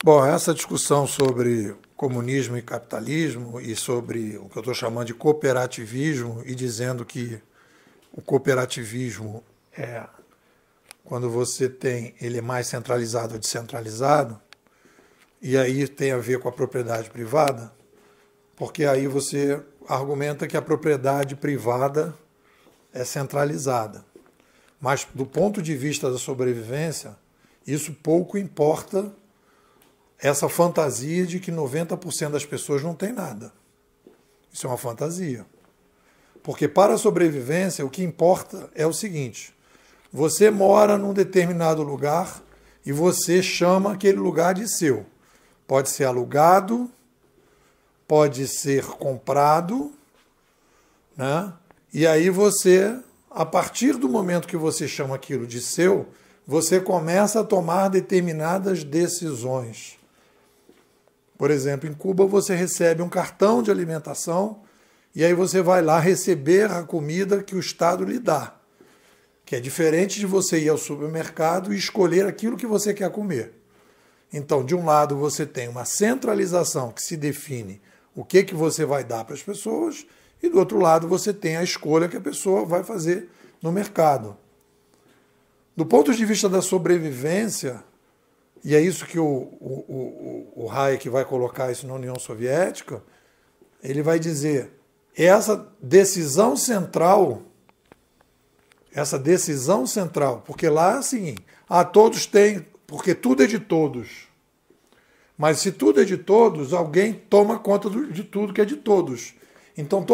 Bom, essa discussão sobre comunismo e capitalismo e sobre o que eu estou chamando de cooperativismo e dizendo que o cooperativismo é quando você tem ele é mais centralizado ou descentralizado, e aí tem a ver com a propriedade privada, porque aí você argumenta que a propriedade privada é centralizada. Mas do ponto de vista da sobrevivência, isso pouco importa essa fantasia de que 90% das pessoas não tem nada. Isso é uma fantasia. Porque para a sobrevivência, o que importa é o seguinte: você mora num determinado lugar e você chama aquele lugar de seu. Pode ser alugado, pode ser comprado, né? E aí você, a partir do momento que você chama aquilo de seu, você começa a tomar determinadas decisões. Por exemplo, em Cuba você recebe um cartão de alimentação e aí você vai lá receber a comida que o Estado lhe dá, que é diferente de você ir ao supermercado e escolher aquilo que você quer comer. Então, de um lado você tem uma centralização que se define o que você vai dar para as pessoas e do outro lado você tem a escolha que a pessoa vai fazer no mercado. Do ponto de vista da sobrevivência, e é isso que o Hayek vai colocar isso na União Soviética, ele vai dizer, essa decisão central, porque lá é o seguinte, todos têm, porque tudo é de todos. Mas se tudo é de todos, alguém toma conta de tudo que é de todos. Então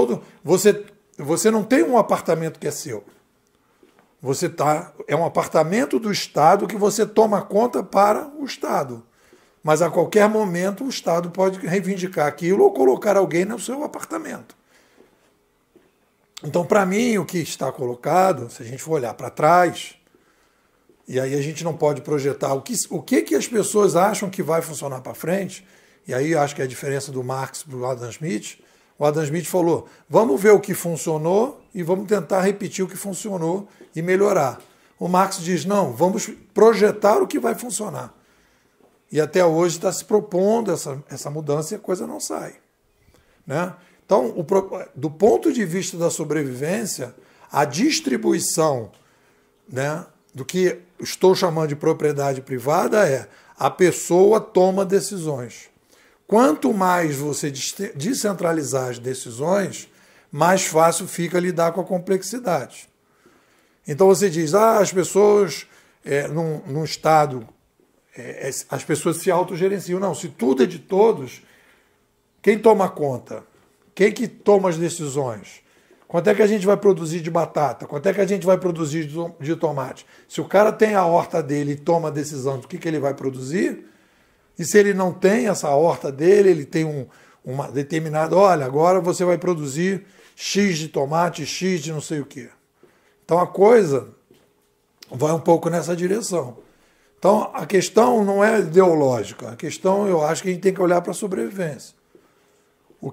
você não tem um apartamento que é seu. É um apartamento do Estado que você toma conta para o Estado. Mas a qualquer momento o Estado pode reivindicar aquilo ou colocar alguém no seu apartamento. Então, para mim, o que está colocado, se a gente for olhar para trás, e aí a gente não pode projetar o que as pessoas acham que vai funcionar para frente, e aí acho que é a diferença do Marx para o Adam Smith. O Adam Smith falou, vamos ver o que funcionou e vamos tentar repetir o que funcionou e melhorar. O Marx diz, não, vamos projetar o que vai funcionar. E até hoje está se propondo essa mudança e a coisa não sai. Né? Então, do ponto de vista da sobrevivência, a distribuição, né, do que estou chamando de propriedade privada é a pessoa toma decisões. Quanto mais você descentralizar as decisões, mais fácil fica lidar com a complexidade. Então você diz, as pessoas, num Estado, as pessoas se autogerenciam. Não, se tudo é de todos, quem toma conta? Quem que toma as decisões? Quanto é que a gente vai produzir de batata? Quanto é que a gente vai produzir de tomate? Se o cara tem a horta dele e toma a decisão do que ele vai produzir, e se ele não tem essa horta dele, ele tem uma determinada, olha, agora você vai produzir X de tomate, X de não sei o quê. Então a coisa vai um pouco nessa direção. Então a questão não é ideológica, a questão eu acho que a gente tem que olhar para a sobrevivência. O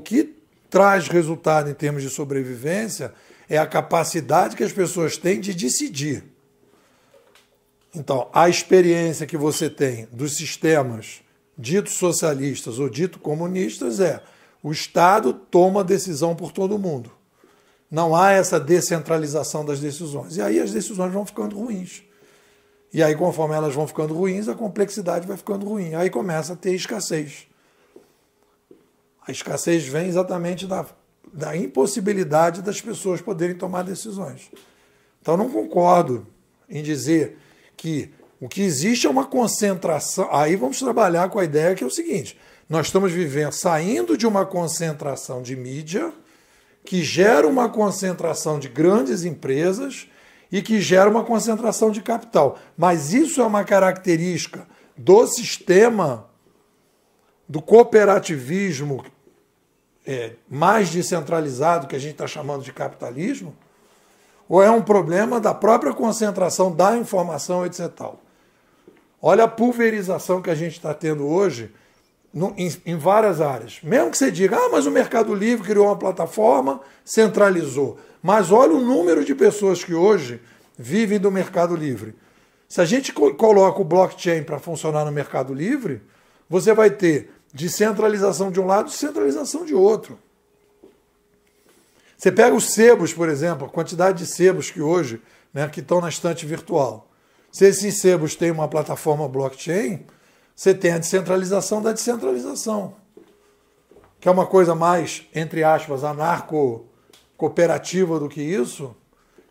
que traz resultado em termos de sobrevivência é a capacidade que as pessoas têm de decidir. Então, a experiência que você tem dos sistemas ditos socialistas ou ditos comunistas é o Estado toma decisão por todo mundo. Não há essa descentralização das decisões. E aí as decisões vão ficando ruins. E aí, conforme elas vão ficando ruins, a complexidade vai ficando ruim. Aí começa a ter escassez. A escassez vem exatamente da impossibilidade das pessoas poderem tomar decisões. Então, não concordo em dizer que o que existe é uma concentração. Aí vamos trabalhar com a ideia que é o seguinte: nós estamos saindo de uma concentração de mídia que gera uma concentração de grandes empresas e que gera uma concentração de capital. Mas isso é uma característica do sistema do cooperativismo mais descentralizado, que a gente está chamando de capitalismo, ou é um problema da própria concentração da informação, etc. Olha a pulverização que a gente está tendo hoje em várias áreas. Mesmo que você diga, mas o Mercado Livre criou uma plataforma, centralizou. Mas olha o número de pessoas que hoje vivem do Mercado Livre. Se a gente coloca o blockchain para funcionar no Mercado Livre, você vai ter descentralização de um lado e descentralização de outro. Você pega os sebos, por exemplo, a quantidade de sebos que hoje, né, que estão na estante virtual. Se esses sebos têm uma plataforma blockchain, você tem a descentralização da descentralização, que é uma coisa mais, entre aspas, anarco-cooperativa do que isso,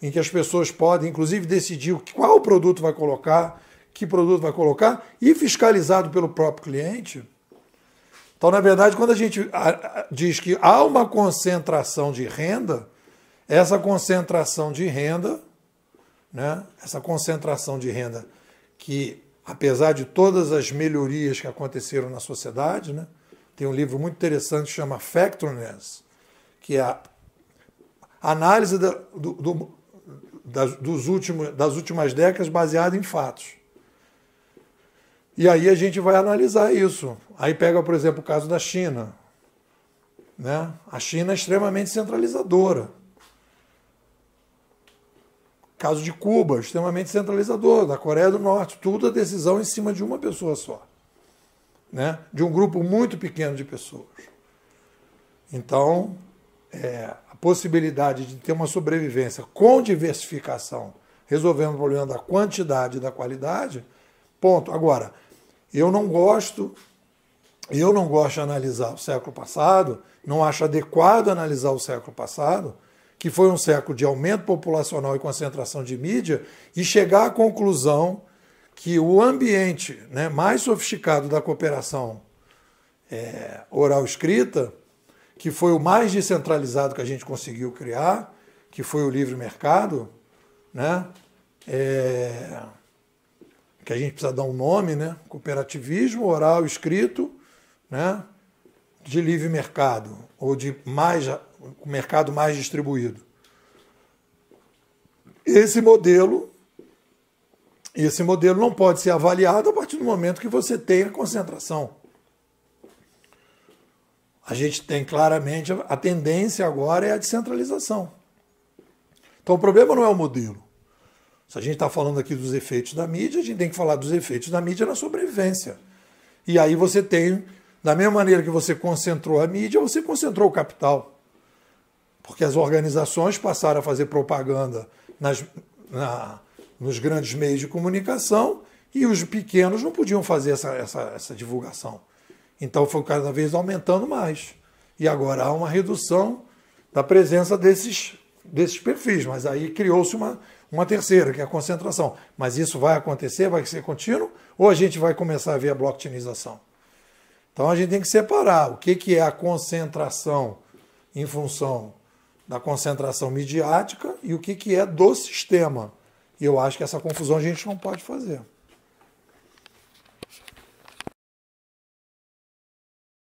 em que as pessoas podem, inclusive, decidir qual produto vai colocar, que produto vai colocar, e fiscalizado pelo próprio cliente. Então, na verdade, quando a gente diz que há uma concentração de renda, essa concentração de renda, né, essa concentração de renda que, apesar de todas as melhorias que aconteceram na sociedade, né, tem um livro muito interessante que chama Factfulness, que é a análise das últimas décadas baseada em fatos. E aí a gente vai analisar isso. Aí pega, por exemplo, o caso da China. Né? A China é extremamente centralizadora. Caso de Cuba, extremamente centralizador. Da Coreia do Norte, tudo a decisão em cima de uma pessoa só. Né? De um grupo muito pequeno de pessoas. Então, a possibilidade de ter uma sobrevivência com diversificação, resolvendo o problema da quantidade e da qualidade, ponto. Agora, eu não gosto de analisar o século passado, não acho adequado analisar o século passado, que foi um século de aumento populacional e concentração de mídia, e chegar à conclusão que o ambiente, né, mais sofisticado da cooperação oral-escrita, que foi o mais descentralizado que a gente conseguiu criar, que foi o livre mercado, né, que a gente precisa dar um nome, né, cooperativismo oral escrito, né, de livre mercado, ou de mercado mais distribuído. Esse modelo não pode ser avaliado a partir do momento que você tem a concentração. A gente tem claramente, a tendência agora é a descentralização. Então o problema não é o modelo. Se a gente está falando aqui dos efeitos da mídia, a gente tem que falar dos efeitos da mídia na sobrevivência. E aí você tem, da mesma maneira que você concentrou a mídia, você concentrou o capital. Porque as organizações passaram a fazer propaganda nos grandes meios de comunicação e os pequenos não podiam fazer essa divulgação. Então foi cada vez aumentando mais. E agora há uma redução da presença desses perfis, mas aí criou-se uma terceira, que é a concentração. Mas isso vai acontecer, vai ser contínuo, ou a gente vai começar a ver a blockchainização? Então a gente tem que separar o que é a concentração em função da concentração midiática e o que é do sistema. E eu acho que essa confusão a gente não pode fazer.